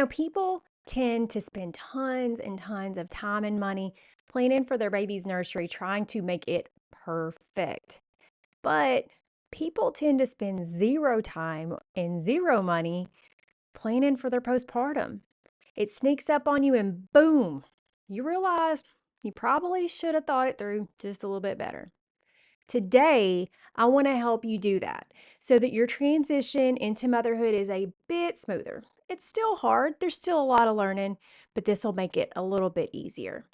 People tend to spend tons and tons of time and money planning for their baby's nursery, trying to make it perfect. But people tend to spend zero time and zero money planning for their postpartum. It sneaks up on you and boom, you realize you probably should have thought it through just a little bit better. Today, I want to help you do that so that your transition into motherhood is a bit smoother. It's still hard, there's still a lot of learning, but this will make it a little bit easier.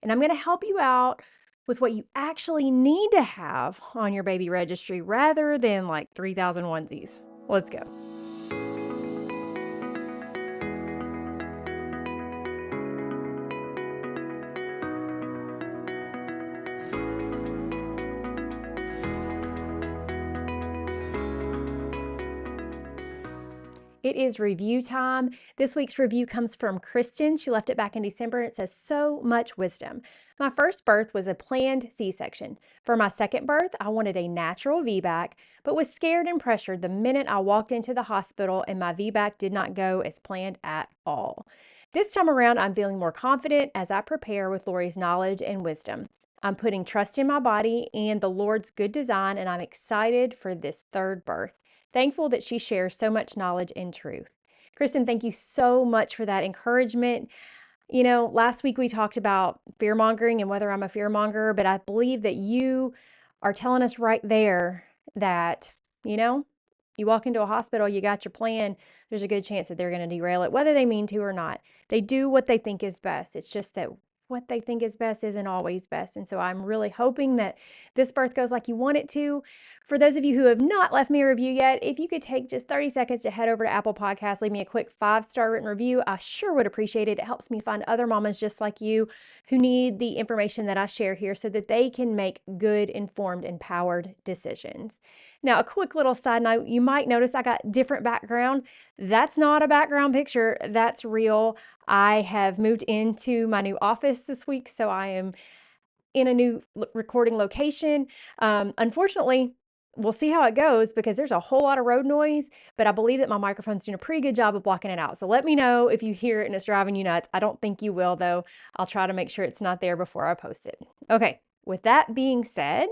And I'm going to help you out with what you actually need to have on your baby registry rather than like 3,000 onesies. Let's go. It is review time. This week's review comes from Kristen. She left it back in December. It says, so much wisdom. My first birth was a planned C-section. For my second birth, I wanted a natural VBAC, but was scared and pressured the minute I walked into the hospital and my VBAC did not go as planned at all. This time around, I'm feeling more confident as I prepare with Lori's knowledge and wisdom. I'm putting trust in my body and the Lord's good design, and I'm excited for this third birth. Thankful that she shares so much knowledge and truth. Kristen, thank you so much for that encouragement. Last week we talked about fear mongering and whether I'm a fear monger, but I believe that you are telling us right there that, you walk into a hospital, you got your plan, there's a good chance that they're going to derail it, whether they mean to or not. They do what they think is best. It's just that what they think is best isn't always best. And so I'm really hoping that this birth goes like you want it to. For those of you who have not left me a review yet, if you could take just 30 seconds to head over to Apple Podcasts, leave me a quick 5-star written review, I sure would appreciate it. It helps me find other mamas just like you who need the information that I share here so that they can make good, informed, empowered decisions. Now, a quick little side note, you might notice I got different background. That's not a background picture, that's real. I have moved into my new office this week, so I am in a new recording location. Unfortunately, we'll see how it goes because there's a whole lot of road noise, but I believe that my microphone's doing a pretty good job of blocking it out. So let me know if you hear it and it's driving you nuts. I don't think you will, though. I'll try to make sure it's not there before I post it. Okay, with that being said,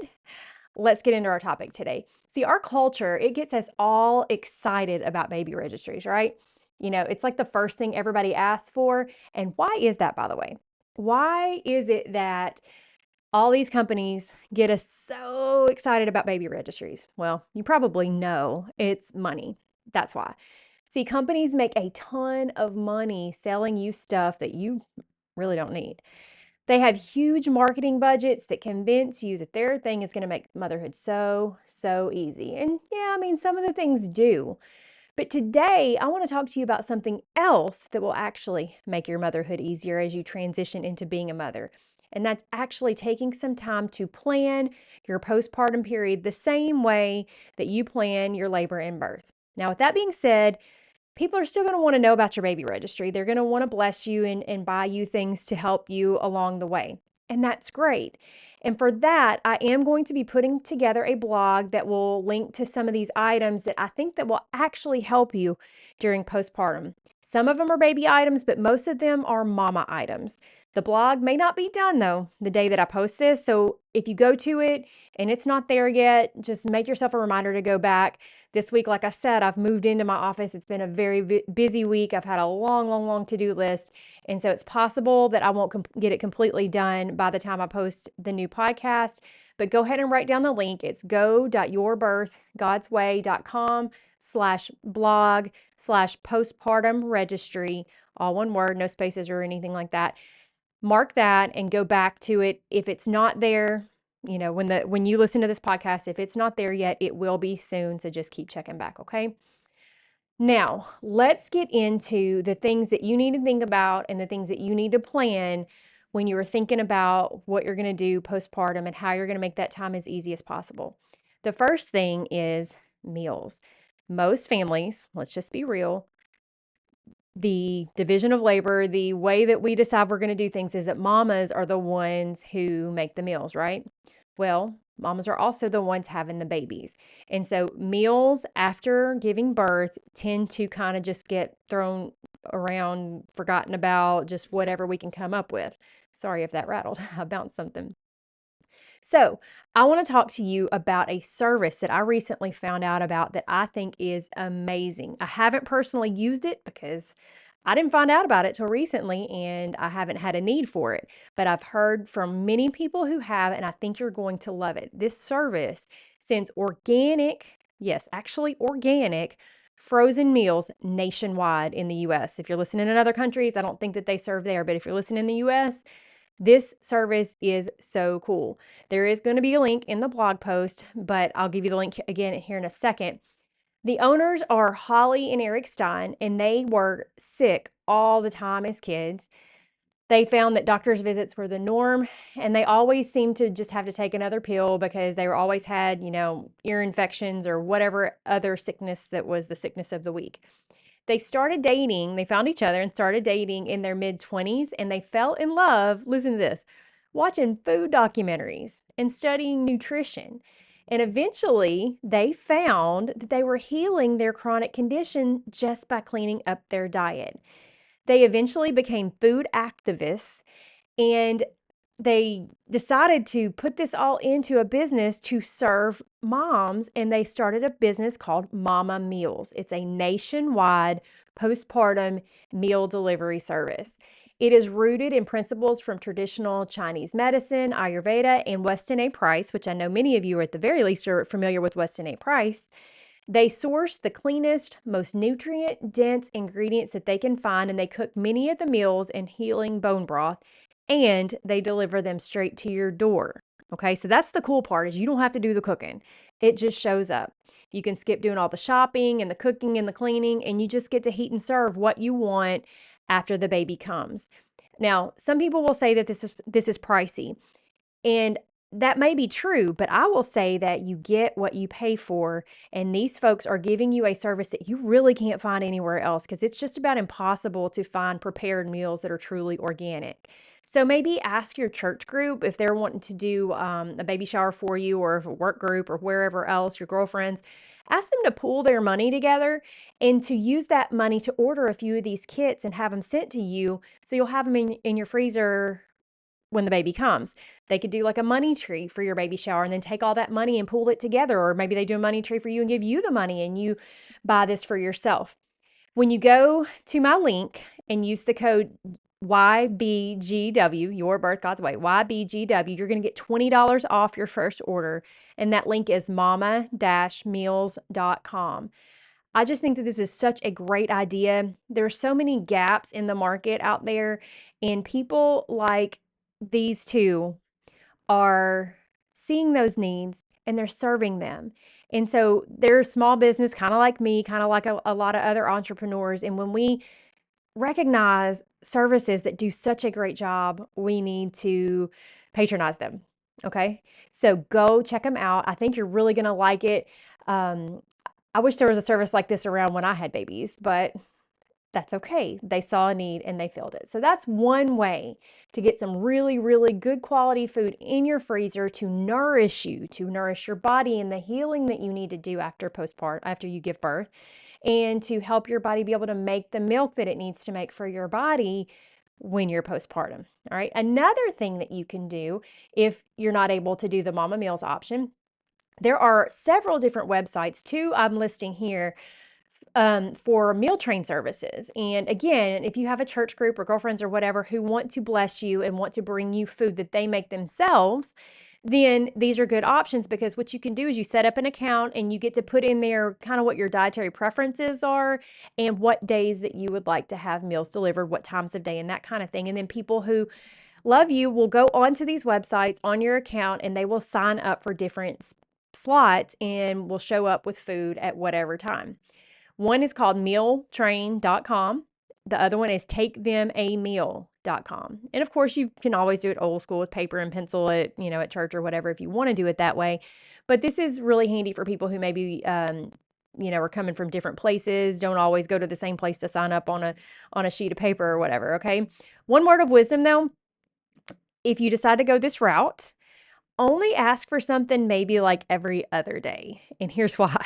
let's get into our topic today. See, our culture, it gets us all excited about baby registries, right? It's like the first thing everybody asks for. And why is that, by the way? Why is it that all these companies get us so excited about baby registries? Well, you probably know it's money. That's why. See, companies make a ton of money selling you stuff that you really don't need. They have huge marketing budgets that convince you that their thing is going to make motherhood so, so easy. And yeah, some of the things do. But today, I want to talk to you about something else that will actually make your motherhood easier as you transition into being a mother. And that's actually taking some time to plan your postpartum period the same way that you plan your labor and birth. Now, with that being said, people are still going to want to know about your baby registry. They're going to want to bless you and buy you things to help you along the way. And that's great. And for that, I am going to be putting together a blog that will link to some of these items that I think that will actually help you during postpartum. Some of them are baby items, but most of them are mama items. The blog may not be done though the day that I post this. So if you go to it and it's not there yet, just make yourself a reminder to go back. This week, like I said, I've moved into my office. It's been a very busy week. I've had a long to-do list. And so it's possible that I won't get it completely done by the time I post the new podcast. But go ahead and write down the link. It's go.yourbirthgodsway.com/blog/postpartum registry, all one word, no spaces or anything like that. Mark that and go back to it. If it's not there, when you listen to this podcast, if it's not there yet, it will be soon. So just keep checking back, okay? Now, let's get into the things that you need to think about and the things that you need to plan when you are thinking about what you're going to do postpartum and how you're going to make that time as easy as possible. The first thing is meals. Most families, let's just be real, the division of labor, the way that we decide we're going to do things is that mamas are the ones who make the meals, right? Well, mamas are also the ones having the babies. And so meals after giving birth tend to kind of just get thrown around, forgotten about, just whatever we can come up with. Sorry if that rattled. I bounced something. So, I want to talk to you about a service that I recently found out about that I think is amazing. I haven't personally used it because I didn't find out about it till recently and I haven't had a need for it. But I've heard from many people who have, and I think you're going to love it. This service sends organic, yes, actually organic, frozen meals nationwide in the US. If you're listening in other countries, I don't think that they serve there, but if you're listening in the US, this service is so cool. There is going to be a link in the blog post, but I'll give you the link again here in a second. The owners are Holly and Eric Stein, and they were sick all the time as kids. They found that doctor's visits were the norm, and they always seemed to just have to take another pill because they were always had, ear infections or whatever other sickness that was the sickness of the week. They started dating, they found each other and started dating in their mid-20s, and they fell in love, listen to this, watching food documentaries and studying nutrition. And eventually, they found that they were healing their chronic condition just by cleaning up their diet. They eventually became food activists, and they decided to put this all into a business to serve moms, and they started a business called Mama Meals. It's a nationwide postpartum meal delivery service. It is rooted in principles from traditional Chinese medicine, Ayurveda, and Weston A. Price, which I know many of you, at the very least, are familiar with Weston A. Price. They source the cleanest, most nutrient-dense ingredients that they can find, and they cook many of the meals in healing bone broth, and they deliver them straight to your door. Okay, so that's the cool part, is you don't have to do the cooking. It just shows up. You can skip doing all the shopping and the cooking and the cleaning, and you just get to heat and serve what you want after the baby comes. Now, some people will say that this is pricey, and that may be true, but I will say that you get what you pay for, and these folks are giving you a service that you really can't find anywhere else, because it's just about impossible to find prepared meals that are truly organic. So maybe ask your church group if they're wanting to do a baby shower for you, or if a work group or wherever else, your girlfriends, ask them to pool their money together and to use that money to order a few of these kits and have them sent to you, so you'll have them in your freezer when the baby comes. They could do like a money tree for your baby shower and then take all that money and pool it together. Or maybe they do a money tree for you and give you the money and you buy this for yourself. When you go to my link and use the code YBGW, Your Birth God's Way, YBGW, you're going to get $20 off your first order. And that link is mama-meals.com. I just think that this is such a great idea. There are so many gaps in the market out there, and people like these two are seeing those needs and they're serving them. And so they're a small business, kind of like me, kind of like a lot of other entrepreneurs. And when we recognize services that do such a great job, we need to patronize them. Okay. So go check them out. I think you're really going to like it. I wish there was a service like this around when I had babies, but that's okay. They saw a need and they filled it. So that's one way to get some really, really good quality food in your freezer to nourish you, to nourish your body and the healing that you need to do after you give birth, and to help your body be able to make the milk that it needs to make for your body when you're postpartum. All right. Another thing that you can do if you're not able to do the Mama Meals option, there are several different websites, two I'm listing here, for meal train services. And again, if you have a church group or girlfriends or whatever who want to bless you and want to bring you food that they make themselves, then these are good options, because what you can do is you set up an account and you get to put in there kind of what your dietary preferences are and what days that you would like to have meals delivered, what times of day and that kind of thing. And then people who love you will go onto these websites on your account and they will sign up for different slots and will show up with food at whatever time. One is called mealtrain.com. The other one is takethemameal.com. And of course, you can always do it old school with paper and pencil at church or whatever if you want to do it that way. But this is really handy for people who maybe are coming from different places, don't always go to the same place to sign up on a sheet of paper or whatever, okay? One word of wisdom though, if you decide to go this route, only ask for something maybe like every other day. And here's why.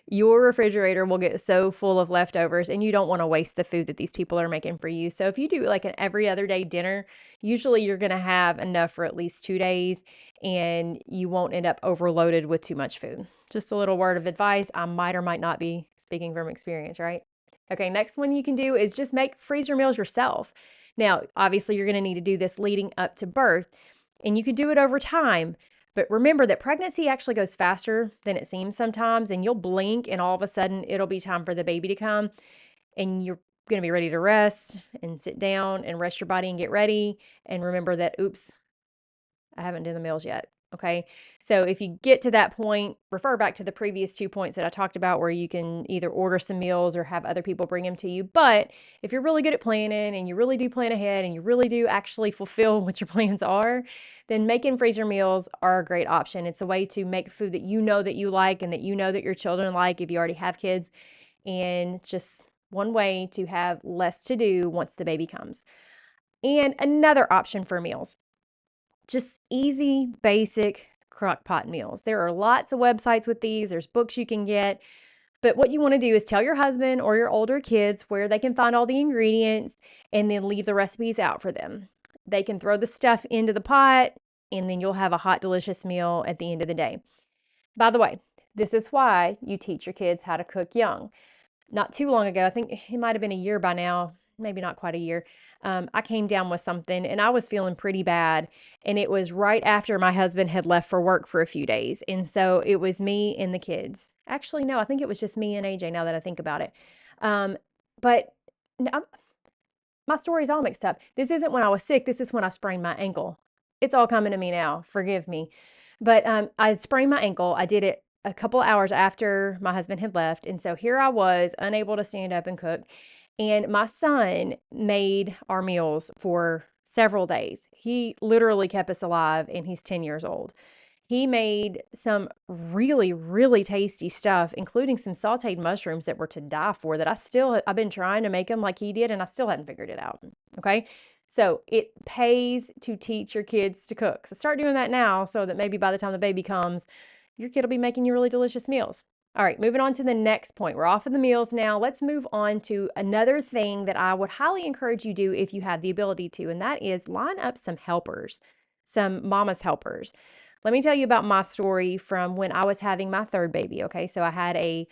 Your refrigerator will get so full of leftovers and you don't want to waste the food that these people are making for you. So if you do like an every other day dinner, usually you're going to have enough for at least 2 days and you won't end up overloaded with too much food. Just a little word of advice. I might or might not be speaking from experience, right? Okay, next one you can do is just make freezer meals yourself. Now, obviously, you're going to need to do this leading up to birth, and you could do it over time. But remember that pregnancy actually goes faster than it seems sometimes, and you'll blink, and all of a sudden, it'll be time for the baby to come, and you're going to be ready to rest and sit down and rest your body and get ready. And remember that, oops, I haven't done the meals yet. Okay. So if you get to that point, refer back to the previous 2 points that I talked about where you can either order some meals or have other people bring them to you. But if you're really good at planning and you really do plan ahead and you really do actually fulfill what your plans are, then making freezer meals are a great option. It's a way to make food that you like and that you know that your children like if you already have kids. And it's just one way to have less to do once the baby comes. And another option for meals, just easy, basic crock pot meals. There are lots of websites with these. There's books you can get. But what you want to do is tell your husband or your older kids where they can find all the ingredients and then leave the recipes out for them. They can throw the stuff into the pot and then you'll have a hot, delicious meal at the end of the day. By the way, this is why you teach your kids how to cook young. Not too long ago, I think it might have been a year by now, maybe not quite a year, I came down with something and I was feeling pretty bad. And it was right after my husband had left for work for a few days. And so it was me and the kids. Actually, no, I think it was just me and AJ now that I think about it. But no, my story's all mixed up. This isn't when I was sick. This is when I sprained my ankle. It's all coming to me now. Forgive me. But I sprained my ankle. I did it a couple hours after my husband had left. And so here I was, unable to stand up and cook. And my son made our meals for several days. He literally kept us alive, and he's 10 years old. He made some really, really tasty stuff, including some sauteed mushrooms that were to die for that I've been trying to make them like he did, and I still hadn't figured it out. Okay. So it pays to teach your kids to cook. So start doing that now so that maybe by the time the baby comes, your kid will be making you really delicious meals. All right, moving on to the next point. We're off of the meals now. Let's move on to another thing that I would highly encourage you do if you have the ability to, and that is line up some helpers, some mama's helpers. Let me tell you about my story from when I was having my third baby. Okay, so I had I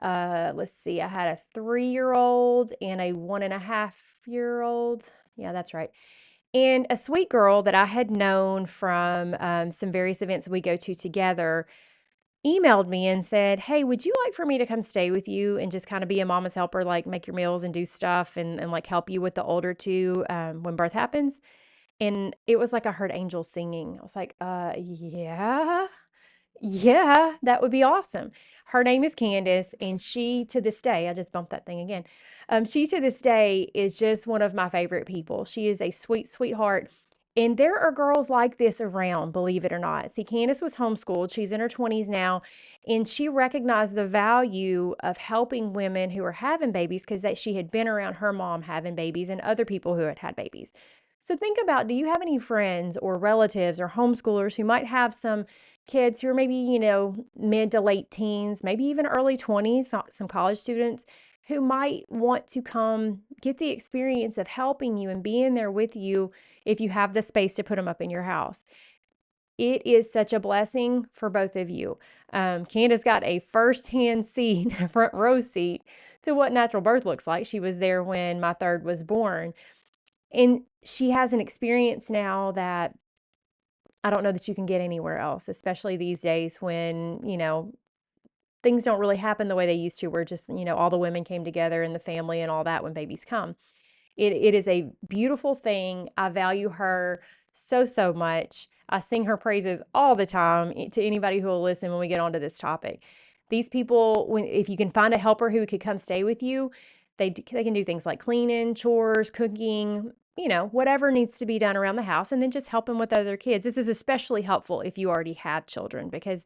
had a 3-year-old and a 1.5-year-old. Yeah, that's right. And a sweet girl that I had known from some various events we go to together emailed me and said, "Hey, would you like for me to come stay with you and just kind of be a mama's helper, like make your meals and do stuff and like help you with the older two when birth happens?" And it was like I heard angels singing. I was like, yeah. Yeah, that would be awesome. Her name is Candace, and she to this day, I just bumped that thing again. She to this day is just one of my favorite people. She is a sweet, sweetheart. And there are girls like this around, believe it or not. See, Candace was homeschooled. She's in her 20s now, and she recognized the value of helping women who are having babies because she had been around her mom having babies and other people who had had babies. So think about, do you have any friends or relatives or homeschoolers who might have some kids who are maybe, mid to late teens, maybe even early 20s, some college students who might want to come get the experience of helping you and being there with you if you have the space to put them up in your house? It is such a blessing for both of you. Candace got a first-hand seat, a front row seat to what natural birth looks like. She was there when my third was born. And she has an experience now that I don't know that you can get anywhere else, especially these days when, things don't really happen the way they used to, where just, all the women came together in the family and all that when babies come. It is a beautiful thing. I value her so, so much. I sing her praises all the time to anybody who will listen when we get onto this topic. These people, if you can find a helper who could come stay with you, they can do things like cleaning, chores, cooking, whatever needs to be done around the house, and then just helping with other kids. This is especially helpful if you already have children because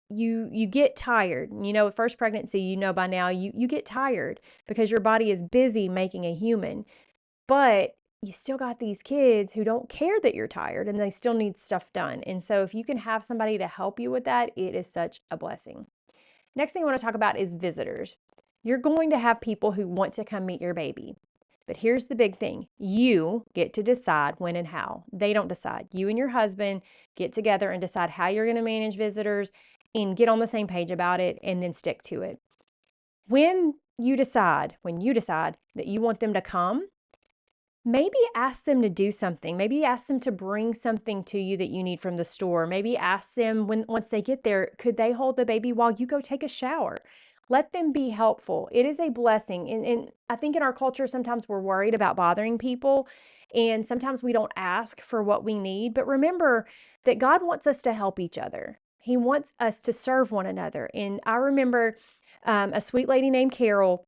you get tired. With first pregnancy, by now you get tired because your body is busy making a human. But you still got these kids who don't care that you're tired and they still need stuff done. And so if you can have somebody to help you with that, it is such a blessing. Next thing I want to talk about is visitors. You're going to have people who want to come meet your baby. But here's the big thing. You get to decide when and how. They don't decide. You and your husband get together and decide how you're going to manage visitors and get on the same page about it and then stick to it. When you decide that you want them to come, maybe ask them to do something. Maybe ask them to bring something to you that you need from the store. Maybe ask them once they get there, could they hold the baby while you go take a shower? Let them be helpful. It is a blessing. And I think in our culture, sometimes we're worried about bothering people. And sometimes we don't ask for what we need. But remember that God wants us to help each other. He wants us to serve one another. And I remember a sweet lady named Carol.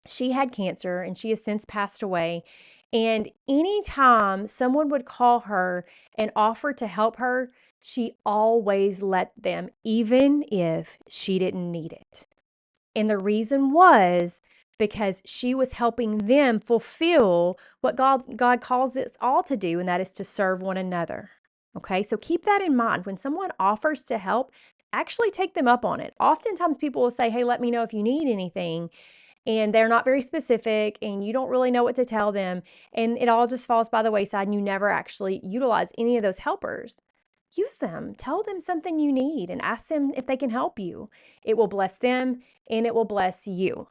She had cancer and she has since passed away. And anytime someone would call her and offer to help her, she always let them, even if she didn't need it. And the reason was because she was helping them fulfill what God calls us all to do, and that is to serve one another. Okay, so keep that in mind. When someone offers to help, actually take them up on it. Oftentimes people will say, hey, let me know if you need anything. And they're not very specific, and you don't really know what to tell them. And it all just falls by the wayside, and you never actually utilize any of those helpers. Use them. Tell them something you need and ask them if they can help you. It will bless them and it will bless you.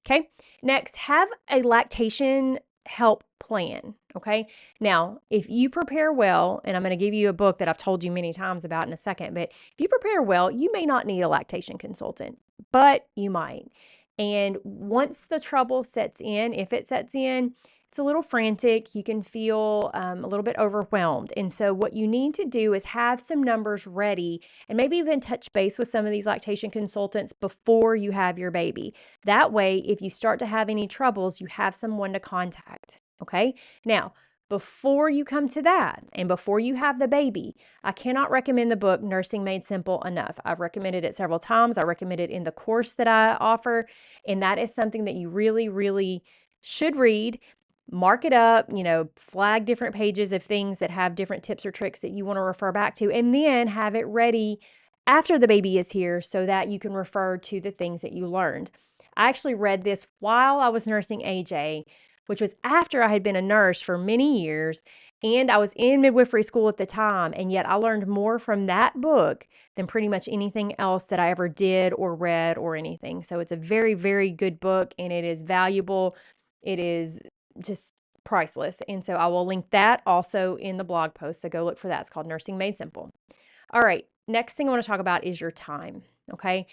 Okay. Next, have a lactation help plan. Okay. Now, if you prepare well, and I'm going to give you a book that I've told you many times about in a second, but if you prepare well, you may not need a lactation consultant, but you might. And once the trouble sets in, if it sets in, it's a little frantic. You can feel a little bit overwhelmed. And so what you need to do is have some numbers ready and maybe even touch base with some of these lactation consultants before you have your baby. That way, if you start to have any troubles, you have someone to contact. Okay. Now, before you come to that and before you have the baby, I cannot recommend the book Nursing Made Simple enough. I've recommended it several times. I recommend it in the course that I offer. And that is something that you really, really should read. Mark it up, flag different pages of things that have different tips or tricks that you want to refer back to, and then have it ready after the baby is here so that you can refer to the things that you learned. I actually read this while I was nursing AJ, which was after I had been a nurse for many years, and I was in midwifery school at the time, and yet I learned more from that book than pretty much anything else that I ever did or read or anything. So it's a very, very good book, and it is valuable. It is just priceless. And so I will link that also in the blog post. So go look for that. It's called Nursing Made Simple. All right. Next thing I want to talk about is your time. Okay.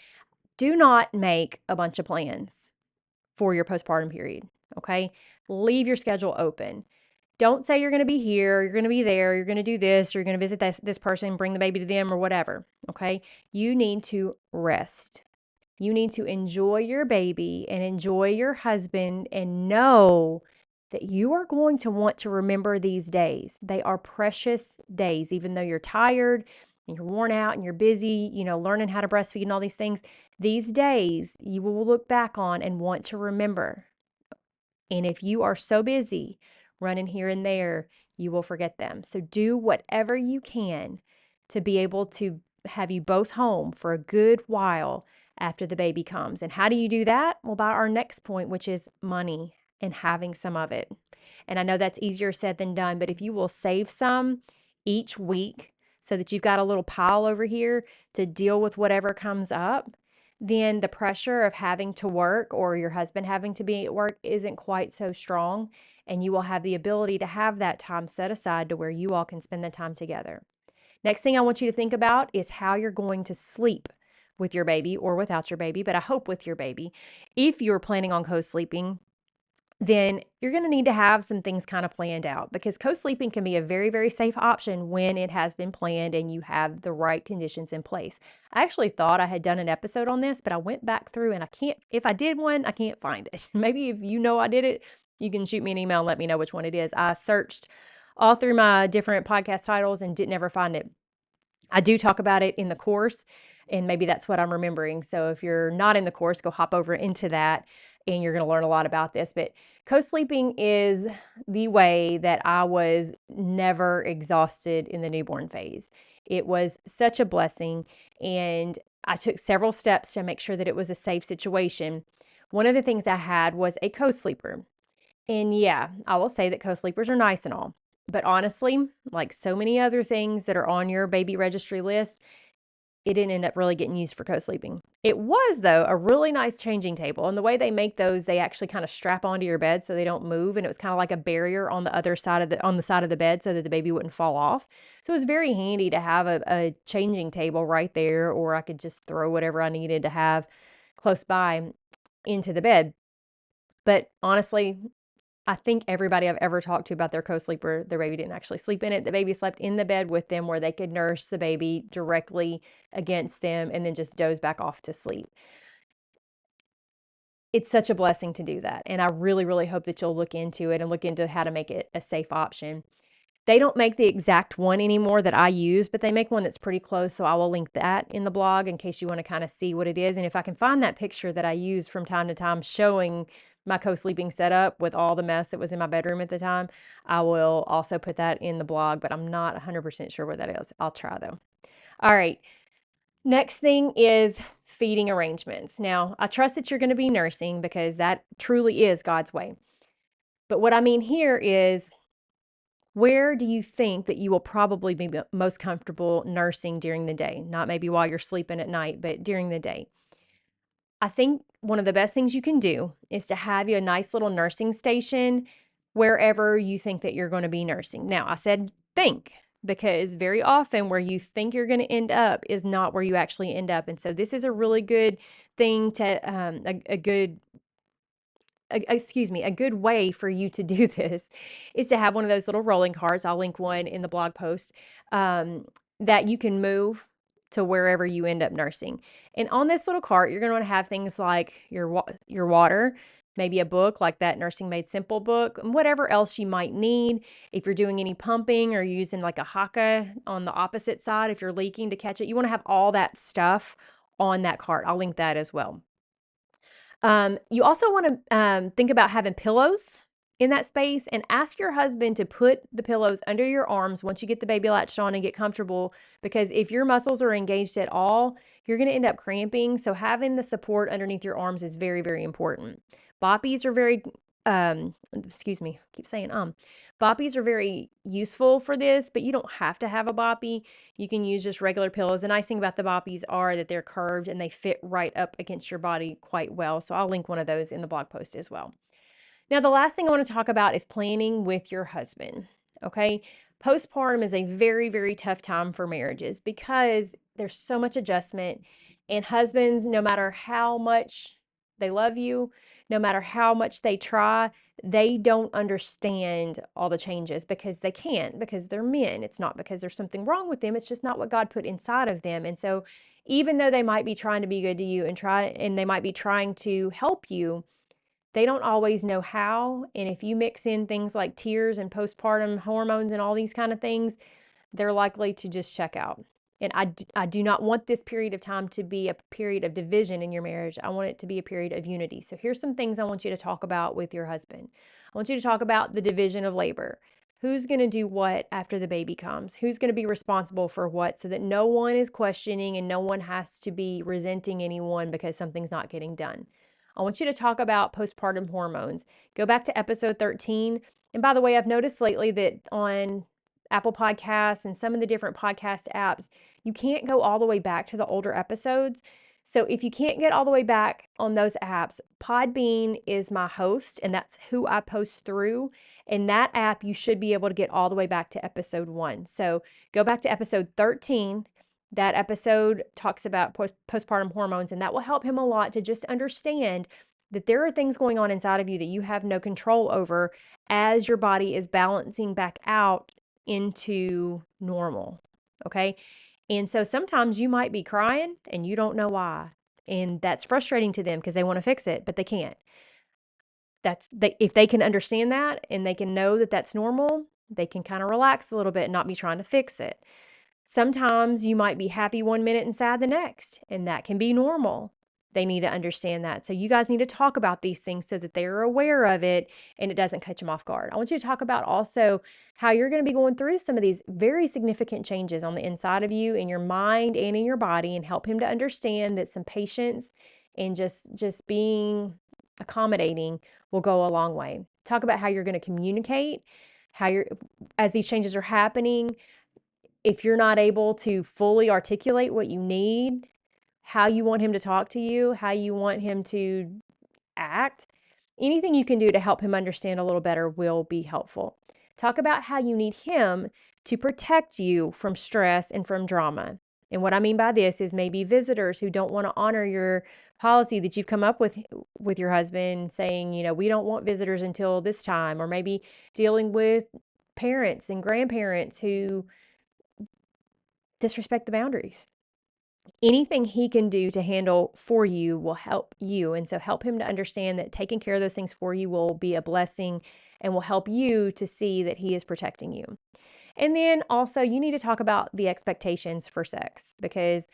Do not make a bunch of plans for your postpartum period. Okay. Leave your schedule open. Don't say you're going to be here, you're going to be there, you're going to do this, you're going to visit this person, bring the baby to them or whatever. Okay. You need to rest. You need to enjoy your baby and enjoy your husband and know that you are going to want to remember these days. They are precious days, even though you're tired and you're worn out and you're busy, learning how to breastfeed and all these things. These days you will look back on and want to remember. And if you are so busy running here and there, you will forget them. So do whatever you can to be able to have you both home for a good while after the baby comes. And how do you do that? Well, by our next point, which is money and having some of it. And I know that's easier said than done, but if you will save some each week so that you've got a little pile over here to deal with whatever comes up, then the pressure of having to work or your husband having to be at work isn't quite so strong, and you will have the ability to have that time set aside to where you all can spend the time together. Next thing I want you to think about is how you're going to sleep with your baby or without your baby, but I hope with your baby. If you're planning on co-sleeping, then you're going to need to have some things kind of planned out, because co-sleeping can be a very, very safe option when it has been planned and you have the right conditions in place. I actually thought I had done an episode on this, but I went back through and if I did one, I can't find it. Maybe if you know I did it, you can shoot me an email and let me know which one it is. I searched all through my different podcast titles and didn't ever find it. I do talk about it in the course, and maybe that's what I'm remembering. So if you're not in the course, go hop over into that. and you're going to learn a lot about this. But co-sleeping is the way that I was never exhausted in the newborn phase. It was such a blessing, and I took several steps to make sure that it was a safe situation. One of the things I had was a co-sleeper. And yeah, I will say that co-sleepers are nice and all. But honestly, like so many other things that are on your baby registry list, it didn't end up really getting used for co-sleeping. It was, though, a really nice changing table. And the way they make those, they actually kind of strap onto your bed so they don't move. And it was kind of like a barrier on the other side of on the side of the bed so that the baby wouldn't fall off. So it was very handy to have a changing table right there, or I could just throw whatever I needed to have close by into the bed. But honestly, I think everybody I've ever talked to about their co-sleeper, their baby didn't actually sleep in it. The baby slept in the bed with them where they could nurse the baby directly against them and then just doze back off to sleep. It's such a blessing to do that. And I really, really hope that you'll look into it and look into how to make it a safe option. They don't make the exact one anymore that I use, but they make one that's pretty close. So I will link that in the blog in case you want to kind of see what it is. And if I can find that picture that I use from time to time showing my co-sleeping setup with all the mess that was in my bedroom at the time, I will also put that in the blog, but I'm not 100% sure what that is. I'll try though. All right. Next thing is feeding arrangements. Now, I trust that you're going to be nursing because that truly is God's way. But what I mean here is, where do you think that you will probably be most comfortable nursing during the day? Not maybe while you're sleeping at night, but during the day. I think one of the best things you can do is to have you a nice little nursing station wherever you think that you're going to be nursing. Now, I said think, because very often where you think you're going to end up is not where you actually end up. And so this is a really good thing to, a good way for you to do this is to have one of those little rolling carts. I'll link one in the blog post, that you can move to wherever you end up nursing. And on this little cart, you're going to want to have things like your water, maybe a book like that Nursing Made Simple book, and whatever else you might need. If you're doing any pumping or using like a haka on the opposite side, if you're leaking to catch it, you want to have all that stuff on that cart. I'll link that as well. You also want to think about having pillows in that space, and ask your husband to put the pillows under your arms once you get the baby latched on and get comfortable, because if your muscles are engaged at all, you're going to end up cramping. So having the support underneath your arms is very, very important. Boppies are very, excuse me, I keep saying, boppies are very useful for this, but you don't have to have a boppy. You can use just regular pillows. The nice thing about the boppies are that they're curved and they fit right up against your body quite well. So I'll link one of those in the blog post as well. Now, the last thing I want to talk about is planning with your husband. Okay. Postpartum is a very, very tough time for marriages because there's so much adjustment, and husbands, no matter how much they love you, no matter how much they try, they don't understand all the changes because they can't, because they're men. It's not because there's something wrong with them. It's just not what God put inside of them. And so even though they might be trying to be good to you and they might be trying to help you, they don't always know how. And if you mix in things like tears and postpartum hormones and all these kind of things, they're likely to just check out. And I do not want this period of time to be a period of division in your marriage. I want it to be a period of unity. So here's some things I want you to talk about with your husband. I want you to talk about the division of labor. Who's going to do what after the baby comes? Who's going to be responsible for what, so that no one is questioning and no one has to be resenting anyone because something's not getting done. I want you to talk about postpartum hormones. Go back to episode 13. And by the way, I've noticed lately that on Apple Podcasts and some of the different podcast apps, you can't go all the way back to the older episodes. So if you can't get all the way back on those apps, Podbean is my host, and that's who I post through. In that app, you should be able to get all the way back to episode 1. So go back to episode 13. That episode talks about postpartum hormones, and that will help him a lot to just understand that there are things going on inside of you that you have no control over as your body is balancing back out into normal. Okay. And so sometimes you might be crying and you don't know why. And that's frustrating to them because they want to fix it, but they can't. If they can understand that and they can know that that's normal, they can kind of relax a little bit and not be trying to fix it. Sometimes you might be happy one minute and sad the next, and that can be normal. they need to understand that. So you guys need to talk about these things so that they're aware of it and it doesn't catch them off guard. I want you to talk about also how you're going to be going through some of these very significant changes on the inside of you, in your mind and in your body, and help him to understand that some patience and just being accommodating will go a long way. Talk about how you're going to communicate, how you're, as these changes are happening, if you're not able to fully articulate what you need, how you want him to talk to you, how you want him to act, anything you can do to help him understand a little better will be helpful. Talk about how you need him to protect you from stress and from drama. And what I mean by this is maybe visitors who don't want to honor your policy that you've come up with your husband, saying, we don't want visitors until this time, or maybe dealing with parents and grandparents who disrespect the boundaries. Anything he can do to handle for you will help you. And so help him to understand that taking care of those things for you will be a blessing and will help you to see that he is protecting you. And then also, you need to talk about the expectations for sex, because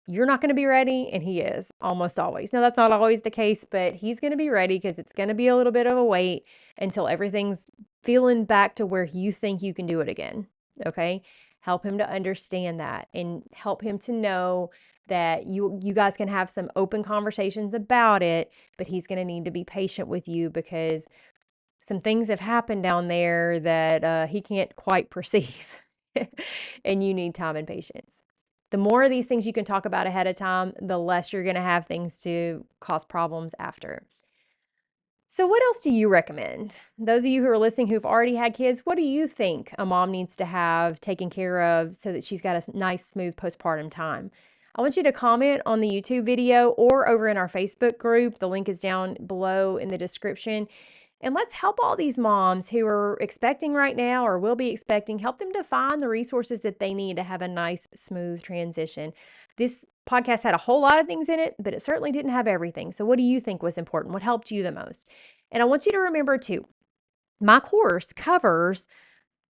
you're not going to be ready and he is almost always. Now, that's not always the case, but he's going to be ready, because it's going to be a little bit of a wait until everything's feeling back to where you think you can do it again. Okay? Help him to understand that and help him to know that you guys can have some open conversations about it, but he's going to need to be patient with you, because some things have happened down there that he can't quite perceive, and you need time and patience. The more of these things you can talk about ahead of time, the less you're going to have things to cause problems after. So what else do you recommend? Those of you who are listening who've already had kids, what do you think a mom needs to have taken care of so that she's got a nice, smooth postpartum time? I want you to comment on the YouTube video or over in our Facebook group. The link is down below in the description. And let's help all these moms who are expecting right now or will be expecting, help them to find the resources that they need to have a nice, smooth transition. This podcast had a whole lot of things in it, but it certainly didn't have everything. So what do you think was important? What helped you the most? And I want you to remember too, my course covers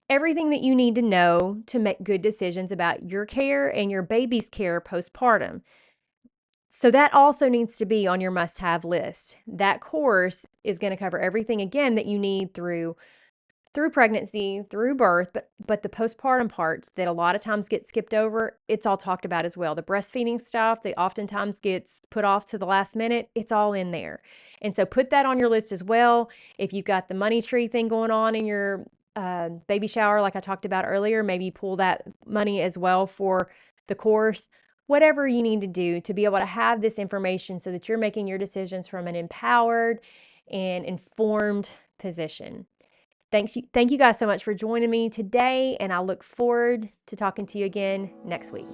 everything that you need to know to make good decisions about your care and your baby's care postpartum. So that also needs to be on your must-have list. That course is going to cover everything, again, that you need through pregnancy, through birth, but the postpartum parts that a lot of times get skipped over, it's all talked about as well. The breastfeeding stuff that oftentimes gets put off to the last minute, it's all in there. And so put that on your list as well. If you've got the money tree thing going on in your baby shower, like I talked about earlier, maybe pull that money as well for the course. Whatever you need to do to be able to have this information so that you're making your decisions from an empowered and informed position. Thank you guys so much for joining me today, and I look forward to talking to you again next week.